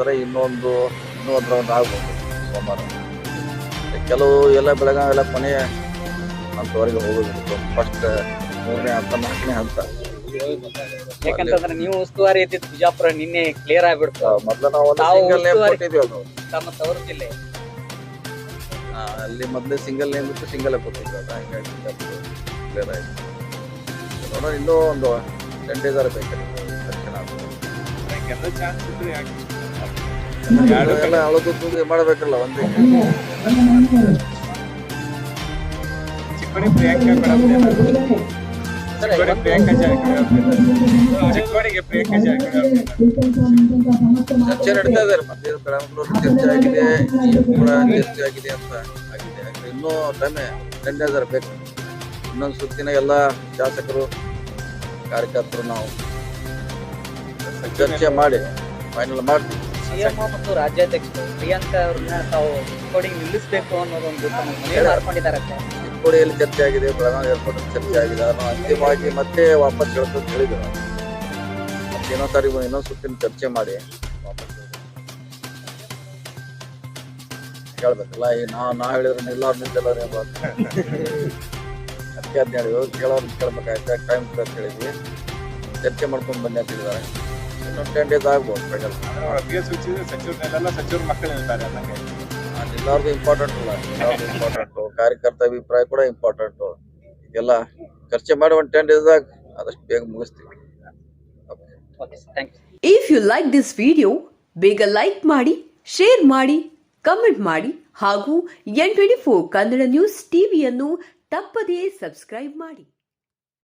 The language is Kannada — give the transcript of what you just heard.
ಹೇಳ್ತಾರೆ. ಇನ್ನೂ ಒಂದು ರೌಂಡ್ ಆಗ್ಬೋದು ಸೋಮವಾರ. ಕೆಲವು ಎಲ್ಲ ಬೆಳಗಾವಿ ಎಲ್ಲ ಕೊನೆಯ ಹಂತವರೆಗೆ ಹೋಗೋದು. ಫಸ್ಟ್ 3ನೇ ಹಂತ 4ನೇ ಹಂತ. ಯಾಕಂತಂದ್ರೆ ನೀವು ಉಸ್ತುವಾರಿ ಇದ್ದಿದ್ದು ಬಿಜಾಪುರ ನಿನ್ನೆ ಕ್ಲಿಯರ್ ಆಗ್ಬಿಡ್ತು. ಮೊದಲು ನಾವು ಒಂದು ಸಿಂಗಲ್ ನೇಮ್ ಕೊಟ್ಟಿದ್ವಿ. ಅದು ತಮ್ಮ ತವರು ಜಿಲ್ಲೆ ಅಲ್ಲಿ ಮೊದಲೇ ಸಿಂಗಲ್ ನೇಮ್ ಬಿಟ್ಟು ಸಿಂಗಲ್ ಕೊಟ್ಟಿದ್ವಿ. ಅದು ಹಂಗಾಗಿ ಕ್ಲಿಯರ್ ಆಯ್ತು. ನೋಡೋಣ, ಇನ್ನೂ ಒಂದು 10 days ಬೇಕಾದ್ರೆ ತಕ್ಷಣ ಎಲ್ಲ ಅಳದು ತೂಗಿ ಮಾಡಬೇಕಲ್ಲ. ಒಂದೇ ಚಿಕ್ಕೋಡಿ ಪ್ರಿಯಾಂಕಾ ಚರ್ಚೆ ನಡೀತಾ ಇದ್ದಾರೆ. ಮತ್ತೆ ಬೆಳಗಾವಿ ಚರ್ಚೆ ಆಗಿದೆ, ಕೂಡ ಚರ್ಚೆ ಆಗಿದೆ ಅಂತ ಆಗಿದೆ. ಇನ್ನೂ ಟೈಮ್ 10 days ಬೇಕು. ಇನ್ನೊಂದು ಸುತ್ತಿನ ಎಲ್ಲ ಶಾಸಕರು ಕಾರ್ಯಕರ್ತರು ನಾವು ಚರ್ಚೆ ಮಾಡಿ ಫೈನಲ್ ಮಾಡ್ತೀವಿ. ಸಿಎಂ ಮತ್ತು ರಾಜ್ಯಾಧ್ಯಕ್ಷರು ಪ್ರಿಯಾಂಕಾ ಅವ್ರನ್ನ ತಾವು ಚಿಕ್ಕೋಡಿಗೆ ನಿಲ್ಲಿಸಬೇಕು ಅನ್ನೋದೊಂದು ಮಾಡ್ಕೊಂಡಿದ್ದಾರಂತೆ. ಚಿಕ್ಕೋಡಿಯಲ್ಲಿ ಚರ್ಚೆ ಆಗಿದೆ, ಬೆಳಗಾವಿ ಏರ್ಪೋರ್ಟ್ ಚರ್ಚೆ ಆಗಿದೆ. ಅದನ್ನು ಅಂತಿಮವಾಗಿ ಮತ್ತೆ ವಾಪಸ್ ಹೇಳ್ತು ಅಂತ ಹೇಳಿದ್ರು. ಮತ್ತೆ ಇನ್ನೊಂದು ಸುತ್ತಿನ ಚರ್ಚೆ ಮಾಡಿ ವಾಪಸ್ ಹೇಳ್ಬೇಕಲ್ಲ. ಈ ನಾ ಹೇಳಿದ್ರೆ ಎಲ್ಲಾರು ನಿಂತೆಲ್ಲ ಅದಕ್ಕೆ ಅದ್ನ ಹೇಳಿದ್ರು. ಕೇಳೋರು ಕೇಳ್ಬೇಕಾಯ್ತು, ಟೈಮ್ ಅಂತ ಹೇಳಿದ್ವಿ. ಚರ್ಚೆ ಮಾಡ್ಕೊಂಡು ಬನ್ನಿ ಅಂತ ಹೇಳಿದ್ದಾರೆ. ಇನ್ನೊಂದು 10 days ಆಗ್ಬೋದು ಫೈನಲ್. ಸಚಿವರು ಮಕ್ಕಳು ಇರ್ತಾರೆ. ಎಲ್ಲರಿಗೂ ಇಂಪಾರ್ಟೆಂಟ್ ಅಲ್ಲ, ಎಲ್ಲರಿಗೂ ಇಂಪಾರ್ಟೆಂಟು. ಕಾರ್ಯಕರ್ತ ಅಭಿಪ್ರಾಯ ಕೂಡ ಇಂಪಾರ್ಟೆಂಟು. ಎಲ್ಲ ಚರ್ಚೆ ಮಾಡಿ ಒಂದು 10 days ಆದಷ್ಟು ಬೇಗ ಮುಗಿಸ್ತೀವಿ. If you like this video, ಬೇಗ ಲೈಕ್ ಮಾಡಿ, ಶೇರ್ ಮಾಡಿ, ಕಮೆಂಟ್ ಮಾಡಿ ಹಾಗೂ N24 ಕನ್ನಡ ನ್ಯೂಸ್ ಟಿವಿಯನ್ನು ತಪ್ಪದೇ ಸಬ್ಸ್ಕ್ರೈಬ್ ಮಾಡಿ.